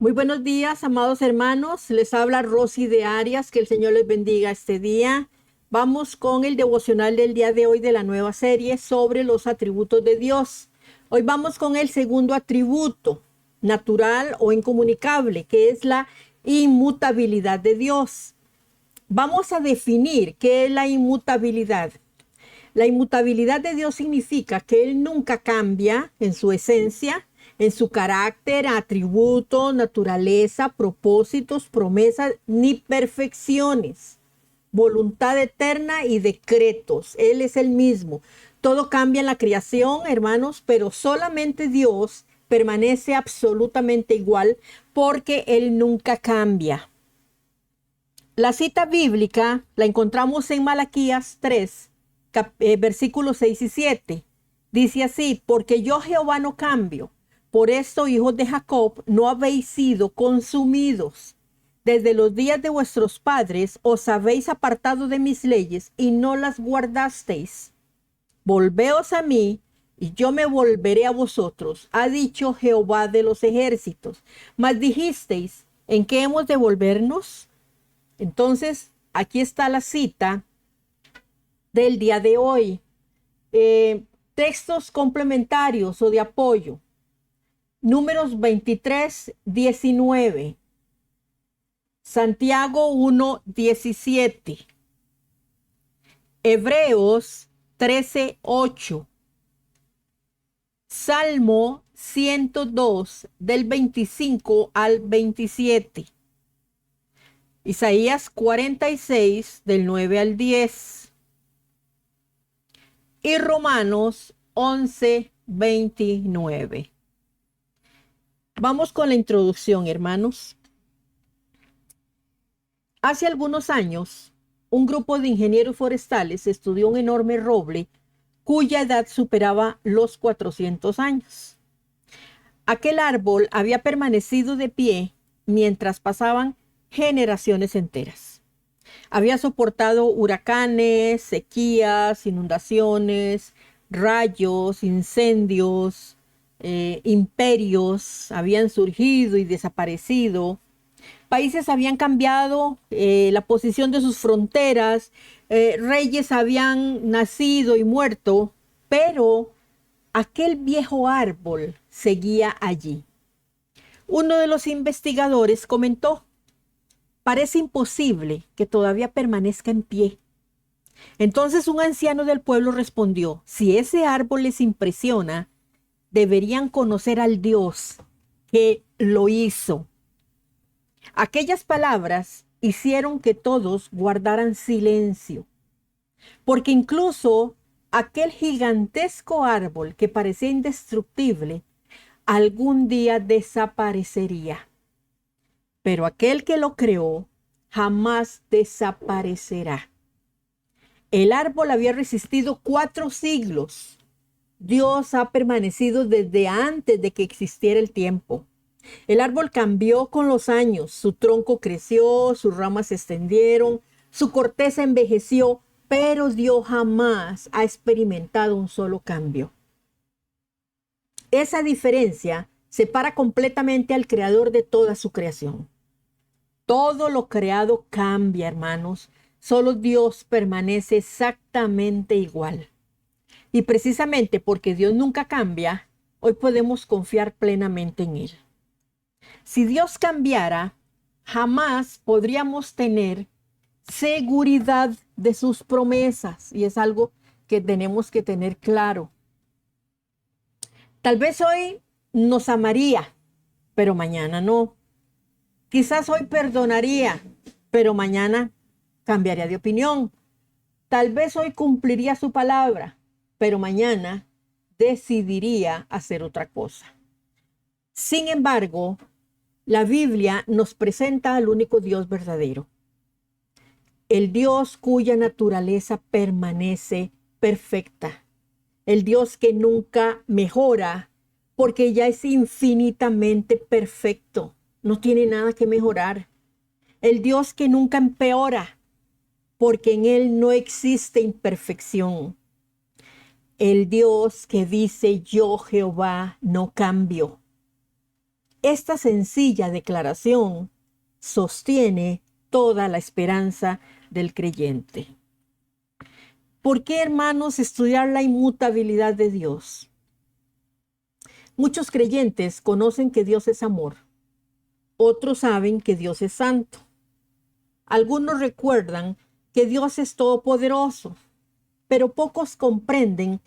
Muy buenos días, amados hermanos. Les habla Rosy de Arias. Que el Señor les bendiga este día. Vamos con el devocional del día de hoy de la nueva serie sobre los atributos de Dios. Hoy vamos con el segundo atributo, natural o incomunicable, que es la inmutabilidad de Dios. Vamos a definir qué es la inmutabilidad. La inmutabilidad de Dios significa que Él nunca cambia en su esencia, en su carácter, atributos, naturaleza, propósitos, promesas, ni perfecciones, voluntad eterna y decretos. Él es el mismo. Todo cambia en la creación, hermanos, pero solamente Dios permanece absolutamente igual porque Él nunca cambia. La cita bíblica la encontramos en Malaquías 3, versículos 6 y 7. Dice así: porque yo Jehová no cambio. Por esto, hijos de Jacob, no habéis sido consumidos. Desde los días de vuestros padres os habéis apartado de mis leyes y no las guardasteis. Volveos a mí y yo me volveré a vosotros, ha dicho Jehová de los ejércitos. Mas dijisteis: ¿en qué hemos de volvernos? Entonces, aquí está la cita del día de hoy. Textos complementarios o de apoyo. Números 23, 19. Santiago 1, 17. Hebreos 13, 8. Salmo 102, del 25 al 27. Isaías 46, del 9 al 10. Y Romanos 11, 29. Vamos con la introducción, hermanos. Hace algunos años, un grupo de ingenieros forestales estudió un enorme roble cuya edad superaba los 400 años. Aquel árbol había permanecido de pie mientras pasaban generaciones enteras. Había soportado huracanes, sequías, inundaciones, rayos, incendios, imperios habían surgido y desaparecido. Países habían cambiado la posición de sus fronteras, reyes habían nacido y muerto, pero aquel viejo árbol seguía allí. Uno de los investigadores comentó: parece imposible que todavía permanezca en pie. Entonces un anciano del pueblo respondió: si ese árbol les impresiona, deberían conocer al Dios que lo hizo. Aquellas palabras hicieron que todos guardaran silencio, porque incluso aquel gigantesco árbol que parecía indestructible, algún día desaparecería. Pero aquel que lo creó jamás desaparecerá. El árbol había resistido 4 siglos. Dios ha permanecido desde antes de que existiera el tiempo. El árbol cambió con los años, su tronco creció, sus ramas se extendieron, su corteza envejeció, pero Dios jamás ha experimentado un solo cambio. Esa diferencia separa completamente al creador de toda su creación. Todo lo creado cambia, hermanos. Solo Dios permanece exactamente igual. Y precisamente porque Dios nunca cambia, hoy podemos confiar plenamente en Él. Si Dios cambiara, jamás podríamos tener seguridad de sus promesas. Y es algo que tenemos que tener claro. Tal vez hoy nos amaría, pero mañana no. Quizás hoy perdonaría, pero mañana cambiaría de opinión. Tal vez hoy cumpliría su palabra, pero mañana decidiría hacer otra cosa. Sin embargo, la Biblia nos presenta al único Dios verdadero, el Dios cuya naturaleza permanece perfecta, el Dios que nunca mejora porque ya es infinitamente perfecto, no tiene nada que mejorar, el Dios que nunca empeora porque en Él no existe imperfección, el Dios que dice: yo Jehová no cambio. esta sencilla declaración sostiene toda la esperanza del creyente. ¿Por qué, hermanos, estudiar la inmutabilidad de Dios? Muchos creyentes conocen que Dios es amor. Otros saben que Dios es santo. Algunos recuerdan que Dios es todopoderoso, pero pocos comprenden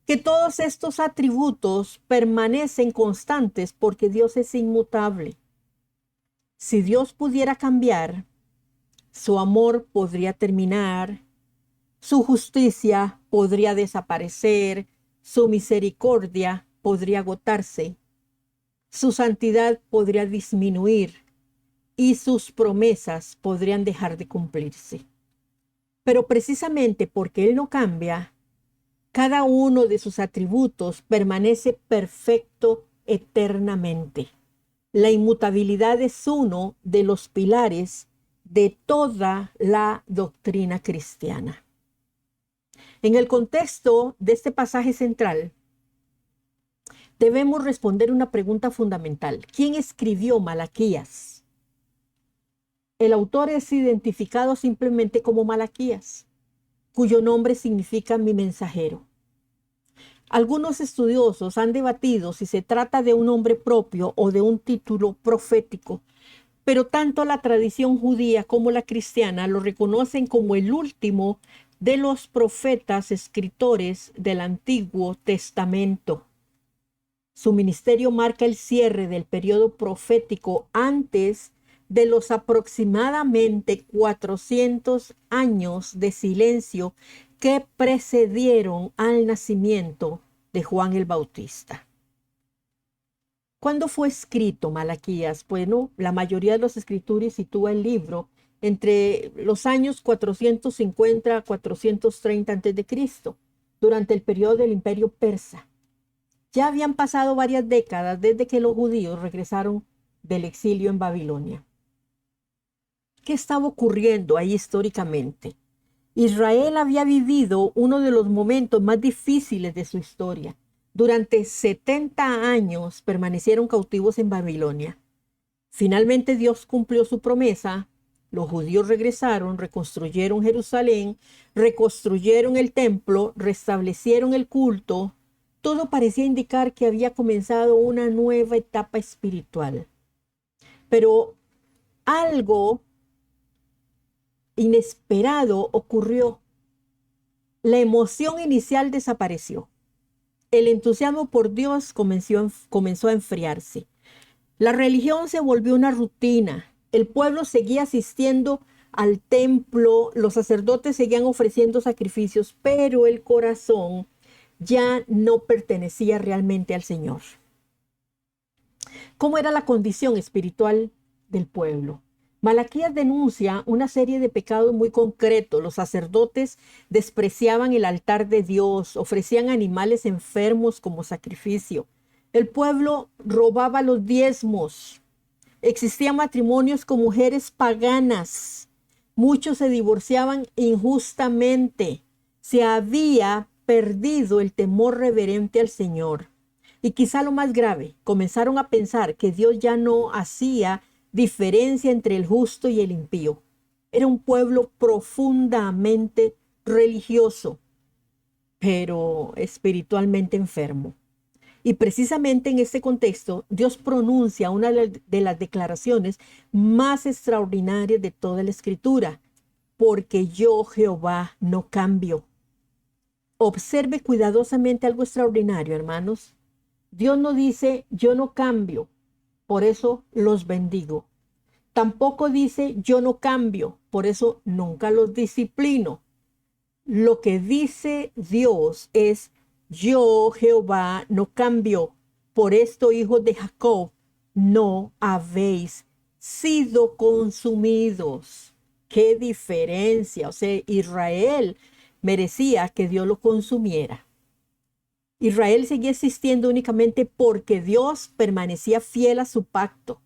que todos estos atributos permanecen constantes porque Dios es inmutable. Si Dios pudiera cambiar, su amor podría terminar, su justicia podría desaparecer, su misericordia podría agotarse, su santidad podría disminuir y sus promesas podrían dejar de cumplirse. Pero precisamente porque Él no cambia, cada uno de sus atributos permanece perfecto eternamente. La inmutabilidad es uno de los pilares de toda la doctrina cristiana. En el contexto de este pasaje central, debemos responder una pregunta fundamental. ¿Quién escribió Malaquías? El autor es identificado simplemente como Malaquías, cuyo nombre significa mi mensajero. Algunos estudiosos han debatido si se trata de un nombre propio o de un título profético, pero tanto la tradición judía como la cristiana lo reconocen como el último de los profetas escritores del Antiguo Testamento. Su ministerio marca el cierre del periodo profético antes de los aproximadamente 400 años de silencio que precedieron al nacimiento de Juan el Bautista. ¿Cuándo fue escrito Malaquías? Bueno, la mayoría de los escritores sitúa el libro entre los años 450 a 430 a.C., durante el periodo del Imperio Persa. Ya habían pasado varias décadas desde que los judíos regresaron del exilio en Babilonia. ¿Qué estaba ocurriendo ahí históricamente? Israel había vivido uno de los momentos más difíciles de su historia. Durante 70 años permanecieron cautivos en Babilonia. Finalmente Dios cumplió su promesa. Los judíos regresaron, reconstruyeron Jerusalén, reconstruyeron el templo, restablecieron el culto. Todo parecía indicar que había comenzado una nueva etapa espiritual. Pero algo inesperado ocurrió. La emoción inicial desapareció. El entusiasmo por Dios comenzó a enfriarse. La religión se volvió una rutina. El pueblo seguía asistiendo al templo, los sacerdotes seguían ofreciendo sacrificios, pero el corazón ya no pertenecía realmente al Señor. ¿Cómo era la condición espiritual del pueblo? Malaquías denuncia una serie de pecados muy concretos. Los sacerdotes despreciaban el altar de Dios, ofrecían animales enfermos como sacrificio. El pueblo robaba los diezmos. Existían matrimonios con mujeres paganas. Muchos se divorciaban injustamente. Se había perdido el temor reverente al Señor. Y quizá lo más grave, comenzaron a pensar que Dios ya no hacía diferencia entre el justo y el impío. Era un pueblo profundamente religioso, pero espiritualmente enfermo. Y precisamente en este contexto, Dios pronuncia una de las declaraciones más extraordinarias de toda la Escritura: porque yo, Jehová, no cambio. Observe cuidadosamente algo extraordinario, hermanos. Dios no dice, yo no cambio, por eso los bendigo. Tampoco dice, yo no cambio, por eso nunca los disciplino. Lo que dice Dios es, yo, Jehová, no cambio. Por esto, hijos de Jacob, no habéis sido consumidos. ¡Qué diferencia! O sea, Israel merecía que Dios lo consumiera. Israel seguía existiendo únicamente porque Dios permanecía fiel a su pacto,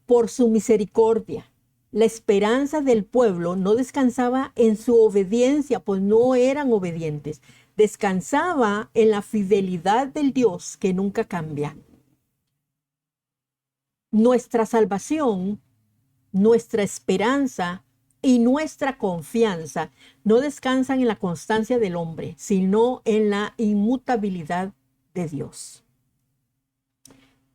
por su misericordia. La esperanza del pueblo no descansaba en su obediencia, pues no eran obedientes. Descansaba en la fidelidad del Dios que nunca cambia. Nuestra salvación, nuestra esperanza y nuestra confianza no descansan en la constancia del hombre, sino en la inmutabilidad de Dios.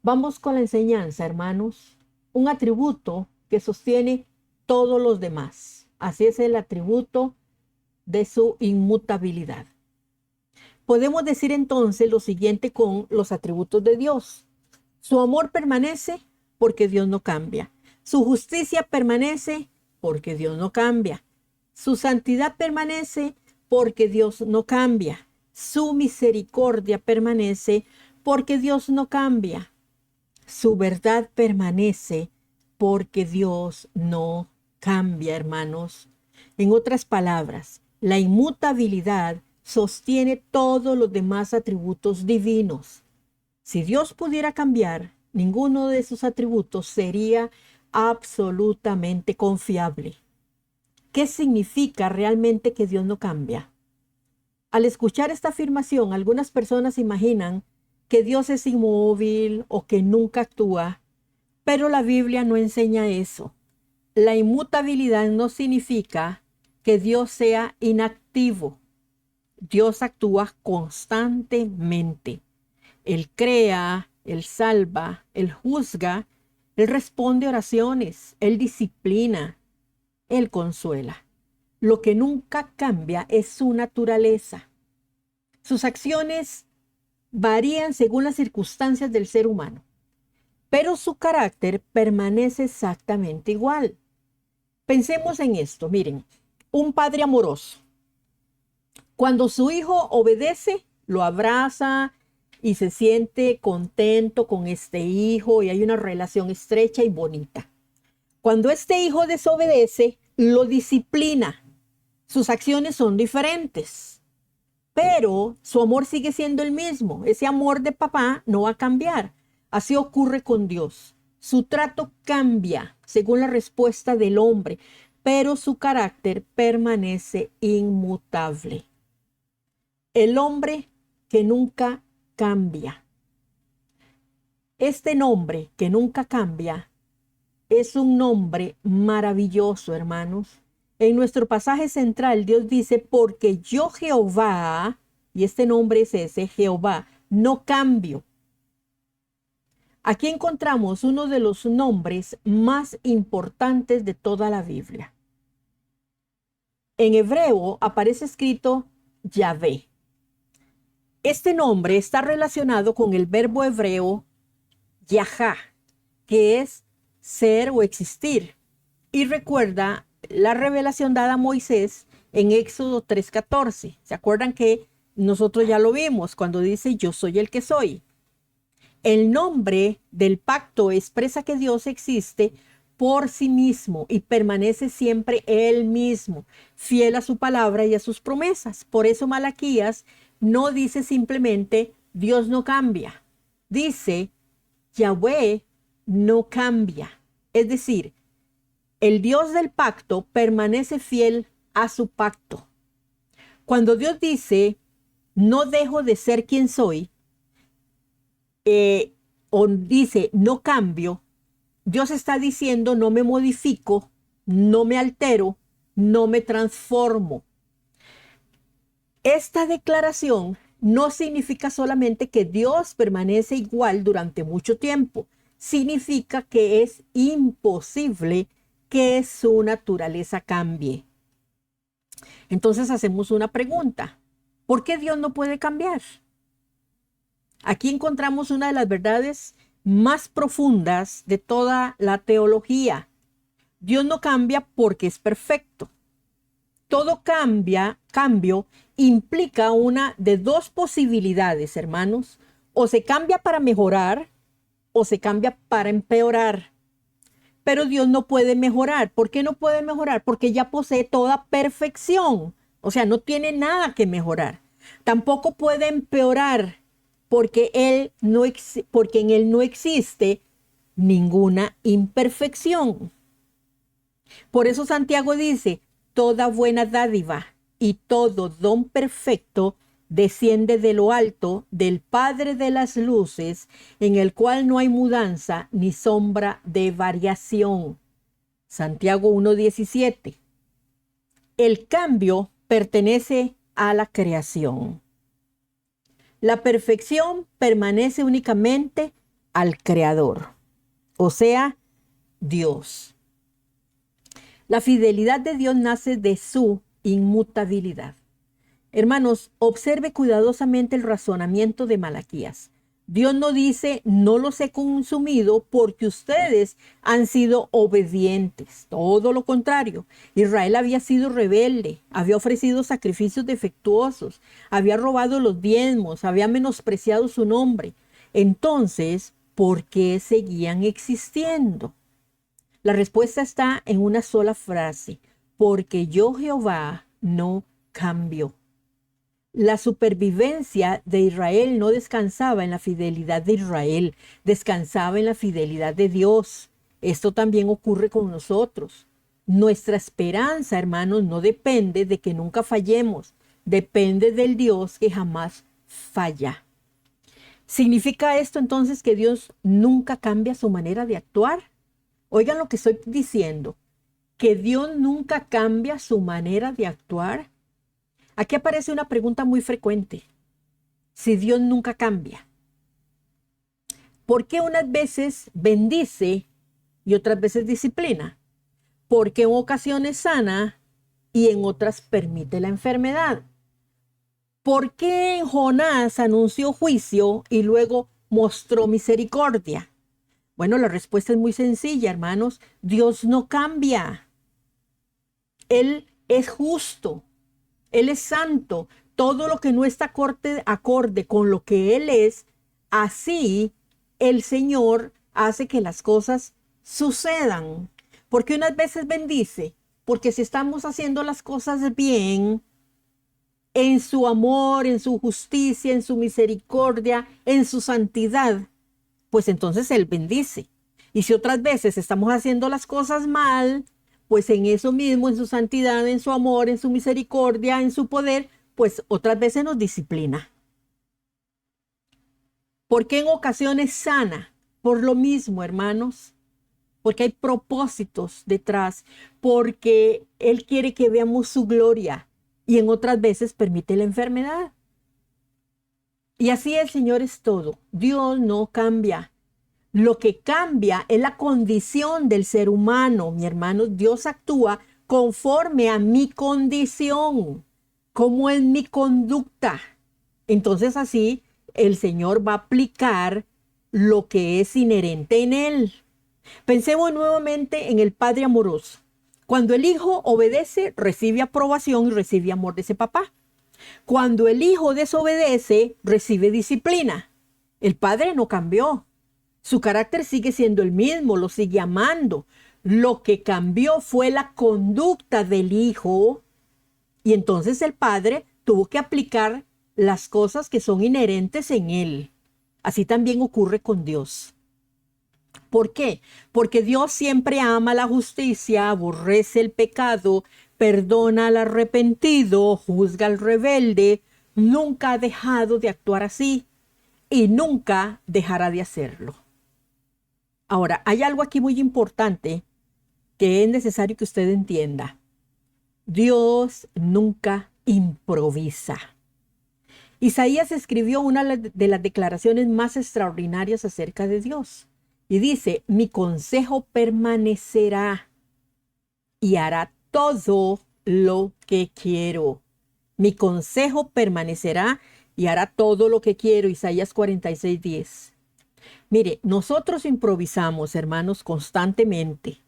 Vamos con la enseñanza, hermanos. Un atributo que sostiene todos los demás. Así es el atributo de su inmutabilidad. Podemos decir entonces lo siguiente con los atributos de Dios. Su amor permanece porque Dios no cambia. Su justicia permanece porque Dios no cambia. Su santidad permanece porque Dios no cambia. Su misericordia permanece porque Dios no cambia. Su verdad permanece porque Dios no cambia, hermanos. En otras palabras, la inmutabilidad sostiene todos los demás atributos divinos. Si Dios pudiera cambiar, ninguno de sus atributos sería absolutamente confiable. ¿Qué significa realmente que Dios no cambia? Al escuchar esta afirmación, algunas personas imaginan que Dios es inmóvil o que nunca actúa, pero la Biblia no enseña eso. La inmutabilidad no significa que Dios sea inactivo. Dios actúa constantemente. Él crea, Él salva, Él juzga, Él responde oraciones, Él disciplina, Él consuela. Lo que nunca cambia es su naturaleza. Sus acciones varían según las circunstancias del ser humano, pero su carácter permanece exactamente igual. Pensemos en esto, miren, un padre amoroso. Cuando su hijo obedece, lo abraza y se siente contento con este hijo y hay una relación estrecha y bonita. Cuando este hijo desobedece, lo disciplina. Sus acciones son diferentes, pero su amor sigue siendo el mismo. Ese amor de papá no va a cambiar. Así ocurre con Dios. Su trato cambia según la respuesta del hombre, pero su carácter permanece inmutable. El hombre que nunca cambia. Este nombre que nunca cambia es un nombre maravilloso, hermanos. En nuestro pasaje central, Dios dice, porque yo Jehová, y este nombre es ese, Jehová, no cambio. Aquí encontramos uno de los nombres más importantes de toda la Biblia. En hebreo aparece escrito Yahvé. Este nombre está relacionado con el verbo hebreo Yahá, que es ser o existir. Y recuerda la revelación dada a Moisés en Éxodo 3:14. ¿Se acuerdan que nosotros ya lo vimos cuando dice yo soy el que soy? El nombre del pacto expresa que Dios existe por sí mismo y permanece siempre Él mismo, fiel a su palabra y a sus promesas. Por eso Malaquías no dice simplemente Dios no cambia. Dice Yahvé no cambia. Es decir, el Dios del pacto permanece fiel a su pacto. Cuando Dios dice no dejo de ser quien soy, o dice no cambio, Dios está diciendo no me modifico, no me altero, no me transformo. Esta declaración no significa solamente que Dios permanece igual durante mucho tiempo, significa que es imposible que su naturaleza cambie. Entonces hacemos una pregunta: ¿por qué Dios no puede cambiar? Aquí encontramos una de las verdades más profundas de toda la teología. Dios no cambia porque es perfecto. Todo cambio implica una de dos posibilidades, hermanos. O se cambia para mejorar o se cambia para empeorar. Pero Dios no puede mejorar. ¿Por qué no puede mejorar? Porque ya posee toda perfección. O sea, no tiene nada que mejorar. Tampoco puede empeorar porque en Él no existe ninguna imperfección. Por eso Santiago dice, toda buena dádiva y todo don perfecto desciende de lo alto, del Padre de las luces, en el cual no hay mudanza ni sombra de variación. Santiago 1:17. El cambio pertenece a la creación. La perfección permanece únicamente al Creador, o sea, Dios. La fidelidad de Dios nace de su inmutabilidad. Hermanos, observe cuidadosamente el razonamiento de Malaquías. Dios no dice, no los he consumido porque ustedes han sido obedientes. Todo lo contrario. Israel había sido rebelde, había ofrecido sacrificios defectuosos, había robado los diezmos, había menospreciado su nombre. Entonces, ¿por qué seguían existiendo? La respuesta está en una sola frase: porque yo, Jehová, no cambio. La supervivencia de Israel no descansaba en la fidelidad de Israel, descansaba en la fidelidad de Dios. Esto también ocurre con nosotros. Nuestra esperanza, hermanos, no depende de que nunca fallemos, depende del Dios que jamás falla. ¿Significa esto entonces que Dios nunca cambia su manera de actuar? Oigan lo que estoy diciendo, que Dios nunca cambia su manera de actuar. Aquí aparece una pregunta muy frecuente. Si Dios nunca cambia, ¿por qué unas veces bendice y otras veces disciplina? ¿Por qué en ocasiones sana y en otras permite la enfermedad? ¿Por qué en Jonás anunció juicio y luego mostró misericordia? Bueno, la respuesta es muy sencilla, hermanos. Dios no cambia. Él es justo. Él es santo. Todo lo que no está acorde con lo que Él es, así el Señor hace que las cosas sucedan. Porque unas veces bendice, porque si estamos haciendo las cosas bien, en su amor, en su justicia, en su misericordia, en su santidad, pues entonces Él bendice. Y si otras veces estamos haciendo las cosas mal, pues en eso mismo, en su santidad, en su amor, en su misericordia, en su poder, pues otras veces nos disciplina. ¿Por qué en ocasiones sana? Por lo mismo, hermanos, porque hay propósitos detrás, porque Él quiere que veamos su gloria y en otras veces permite la enfermedad. Y así el Señor es todo. Dios no cambia. Lo que cambia es la condición del ser humano, mi hermano. Dios actúa conforme a mi condición, cómo es mi conducta. Entonces así el Señor va a aplicar lo que es inherente en Él. Pensemos nuevamente en el Padre amoroso. Cuando el Hijo obedece, recibe aprobación y recibe amor de ese papá. Cuando el Hijo desobedece, recibe disciplina. El Padre no cambió. Su carácter sigue siendo el mismo, lo sigue amando. Lo que cambió fue la conducta del Hijo, y entonces el Padre tuvo que aplicar las cosas que son inherentes en Él. Así también ocurre con Dios. ¿Por qué? Porque Dios siempre ama la justicia, aborrece el pecado, perdona al arrepentido, juzga al rebelde, nunca ha dejado de actuar así y nunca dejará de hacerlo. Ahora, hay algo aquí muy importante que es necesario que usted entienda. Dios nunca improvisa. Isaías escribió una de las declaraciones más extraordinarias acerca de Dios. Y dice, mi consejo permanecerá y hará todo lo que quiero. Mi consejo permanecerá y hará todo lo que quiero. Isaías 46:10. Mire, nosotros improvisamos, hermanos, constantemente.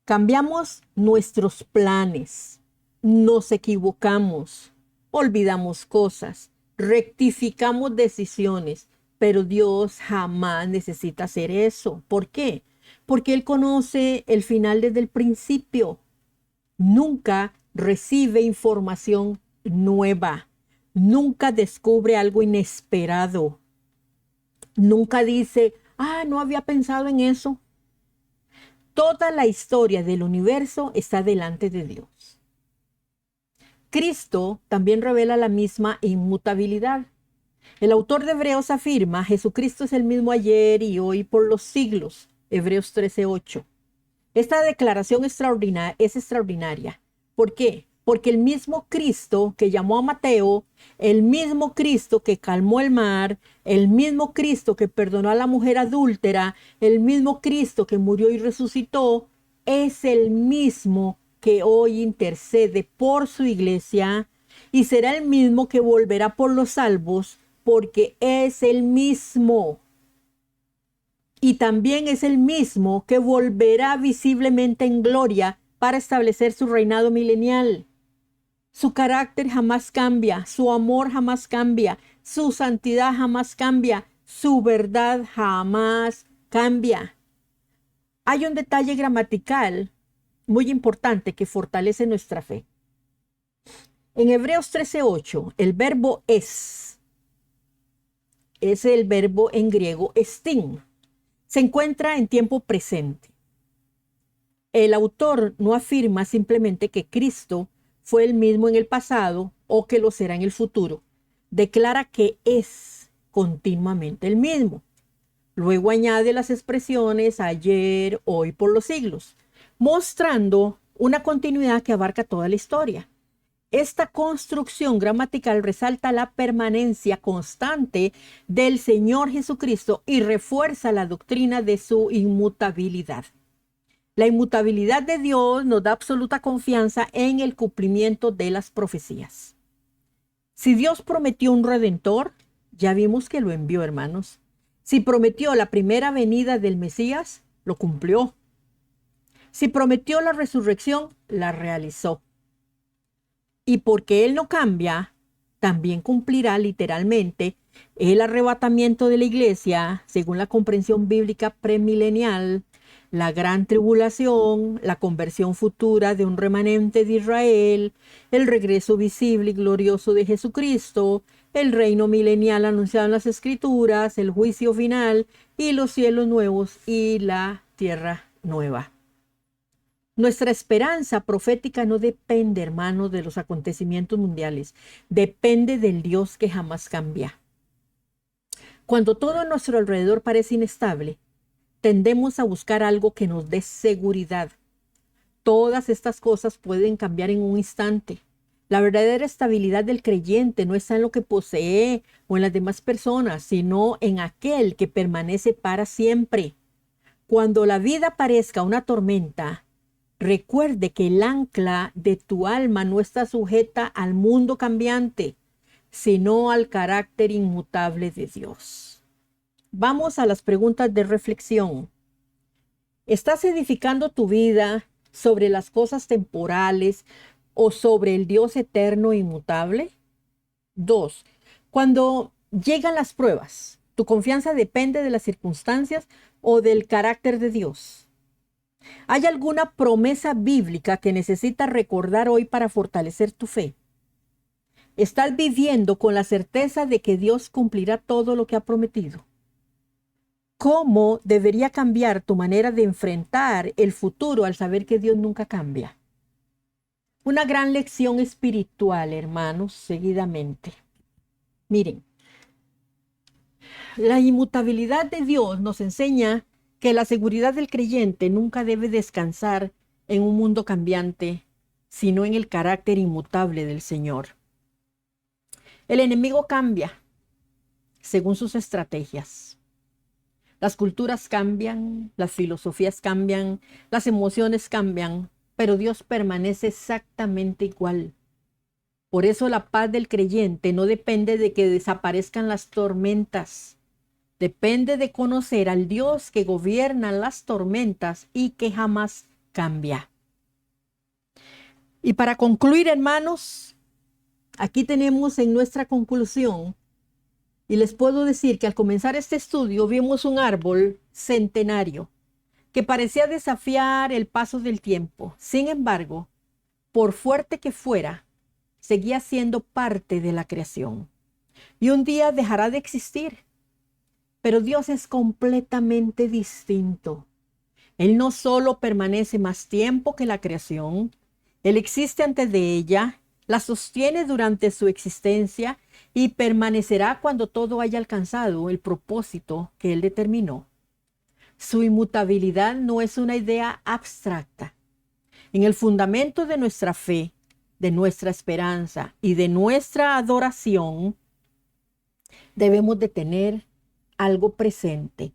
Cambiamos nuestros planes, nos equivocamos, olvidamos cosas, rectificamos decisiones, pero Dios jamás necesita hacer eso. ¿Por qué? Porque Él conoce el final desde el principio. Nunca recibe información nueva, nunca descubre algo inesperado. Nunca dice, no había pensado en eso. Toda la historia del universo está delante de Dios. Cristo también revela la misma inmutabilidad. El autor de Hebreos afirma: Jesucristo es el mismo ayer y hoy por los siglos. Hebreos 13:8. Esta declaración es extraordinaria. ¿Por qué? Porque el mismo Cristo que llamó a Mateo, el mismo Cristo que calmó el mar, el mismo Cristo que perdonó a la mujer adúltera, el mismo Cristo que murió y resucitó, es el mismo que hoy intercede por su iglesia y será el mismo que volverá por los salvos, porque es el mismo. Y también es el mismo que volverá visiblemente en gloria para establecer su reinado milenial. Su carácter jamás cambia, su amor jamás cambia, su santidad jamás cambia, su verdad jamás cambia. Hay un detalle gramatical muy importante que fortalece nuestra fe. En Hebreos 13:8, el verbo es el verbo en griego estin. Se encuentra en tiempo presente. El autor no afirma simplemente que Cristo fue el mismo en el pasado o que lo será en el futuro. Declara que es continuamente el mismo. Luego añade las expresiones ayer, hoy, por los siglos, mostrando una continuidad que abarca toda la historia. Esta construcción gramatical resalta la permanencia constante del Señor Jesucristo y refuerza la doctrina de su inmutabilidad. La inmutabilidad de Dios nos da absoluta confianza en el cumplimiento de las profecías. Si Dios prometió un redentor, ya vimos que lo envió, hermanos. Si prometió la primera venida del Mesías, lo cumplió. Si prometió la resurrección, la realizó. Y porque Él no cambia, también cumplirá literalmente el arrebatamiento de la iglesia, según la comprensión bíblica premilenial, la gran tribulación, la conversión futura de un remanente de Israel, el regreso visible y glorioso de Jesucristo, el reino milenial anunciado en las Escrituras, el juicio final y los cielos nuevos y la tierra nueva. Nuestra esperanza profética no depende, hermanos, de los acontecimientos mundiales. Depende del Dios que jamás cambia. Cuando todo a nuestro alrededor parece inestable, tendemos a buscar algo que nos dé seguridad. Todas estas cosas pueden cambiar en un instante. La verdadera estabilidad del creyente no está en lo que posee o en las demás personas, sino en aquel que permanece para siempre. Cuando la vida parezca una tormenta, recuerde que el ancla de tu alma no está sujeta al mundo cambiante, sino al carácter inmutable de Dios. Vamos a las preguntas de reflexión. ¿Estás edificando tu vida sobre las cosas temporales o sobre el Dios eterno e inmutable? 2. Cuando llegan las pruebas, ¿tu confianza depende de las circunstancias o del carácter de Dios? ¿Hay alguna promesa bíblica que necesitas recordar hoy para fortalecer tu fe? ¿Estás viviendo con la certeza de que Dios cumplirá todo lo que ha prometido? ¿Cómo debería cambiar tu manera de enfrentar el futuro al saber que Dios nunca cambia? Una gran lección espiritual, hermanos, seguidamente. Miren, la inmutabilidad de Dios nos enseña que la seguridad del creyente nunca debe descansar en un mundo cambiante, sino en el carácter inmutable del Señor. El enemigo cambia según sus estrategias. Las culturas cambian, las filosofías cambian, las emociones cambian, pero Dios permanece exactamente igual. Por eso la paz del creyente no depende de que desaparezcan las tormentas. Depende de conocer al Dios que gobierna las tormentas y que jamás cambia. Y para concluir, hermanos, aquí tenemos en nuestra conclusión, y les puedo decir que al comenzar este estudio vimos un árbol centenario que parecía desafiar el paso del tiempo. Sin embargo, por fuerte que fuera, seguía siendo parte de la creación. Y un día dejará de existir. Pero Dios es completamente distinto. Él no solo permanece más tiempo que la creación, Él existe antes de ella la sostiene durante su existencia y permanecerá cuando todo haya alcanzado el propósito que Él determinó. Su inmutabilidad no es una idea abstracta. En el fundamento de nuestra fe, de nuestra esperanza y de nuestra adoración, debemos de tener algo presente.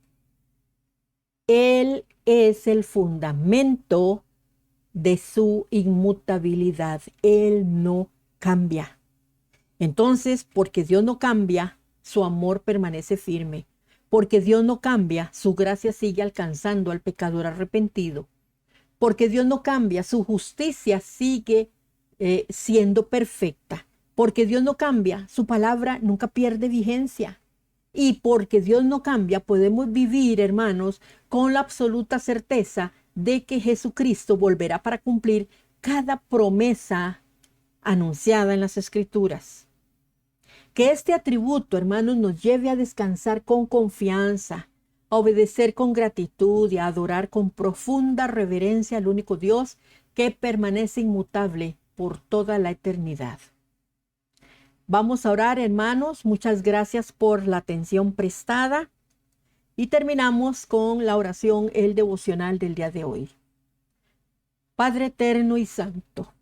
Él es el fundamento de su inmutabilidad. Él no cambia. Entonces, porque Dios no cambia, su amor permanece firme. Porque Dios no cambia, su gracia sigue alcanzando al pecador arrepentido. Porque Dios no cambia, su justicia sigue siendo perfecta. Porque Dios no cambia, su palabra nunca pierde vigencia. Y porque Dios no cambia, podemos vivir, hermanos, con la absoluta certeza de que Jesucristo volverá para cumplir cada promesa anunciada en las Escrituras. Que este atributo, hermanos, nos lleve a descansar con confianza, a obedecer con gratitud y a adorar con profunda reverencia al único Dios que permanece inmutable por toda la eternidad. Vamos a orar, hermanos. Muchas gracias por la atención prestada. Y terminamos con la oración, el devocional del día de hoy. Padre eterno y santo,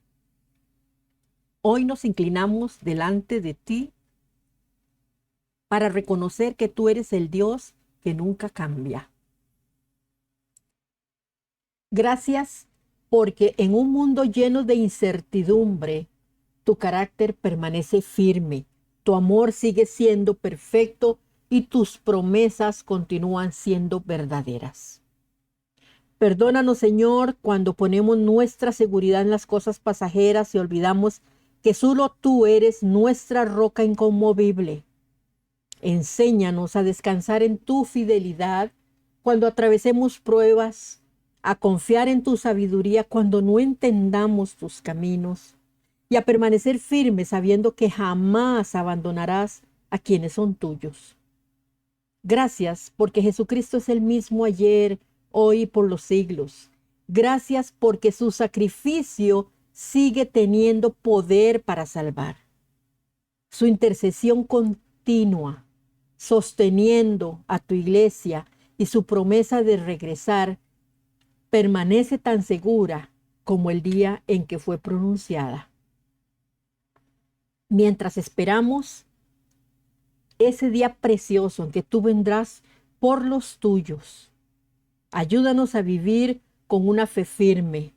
hoy nos inclinamos delante de ti para reconocer que tú eres el Dios que nunca cambia. Gracias porque en un mundo lleno de incertidumbre, tu carácter permanece firme, tu amor sigue siendo perfecto y tus promesas continúan siendo verdaderas. Perdónanos, Señor, cuando ponemos nuestra seguridad en las cosas pasajeras y olvidamos que solo tú eres nuestra roca inconmovible. Enséñanos a descansar en tu fidelidad cuando atravesemos pruebas, a confiar en tu sabiduría cuando no entendamos tus caminos y a permanecer firmes sabiendo que jamás abandonarás a quienes son tuyos. Gracias porque Jesucristo es el mismo ayer, hoy y por los siglos. Gracias porque su sacrificio sigue teniendo poder para salvar. Su intercesión continua, sosteniendo a tu iglesia y su promesa de regresar, permanece tan segura como el día en que fue pronunciada. Mientras esperamos ese día precioso en que tú vendrás por los tuyos, ayúdanos a vivir con una fe firme,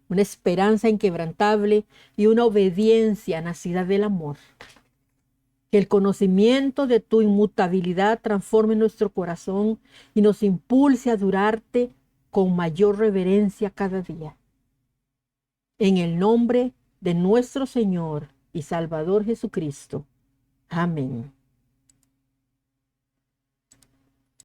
una esperanza inquebrantable y una obediencia nacida del amor. Que el conocimiento de tu inmutabilidad transforme nuestro corazón y nos impulse a adorarte con mayor reverencia cada día. En el nombre de nuestro Señor y Salvador Jesucristo. Amén.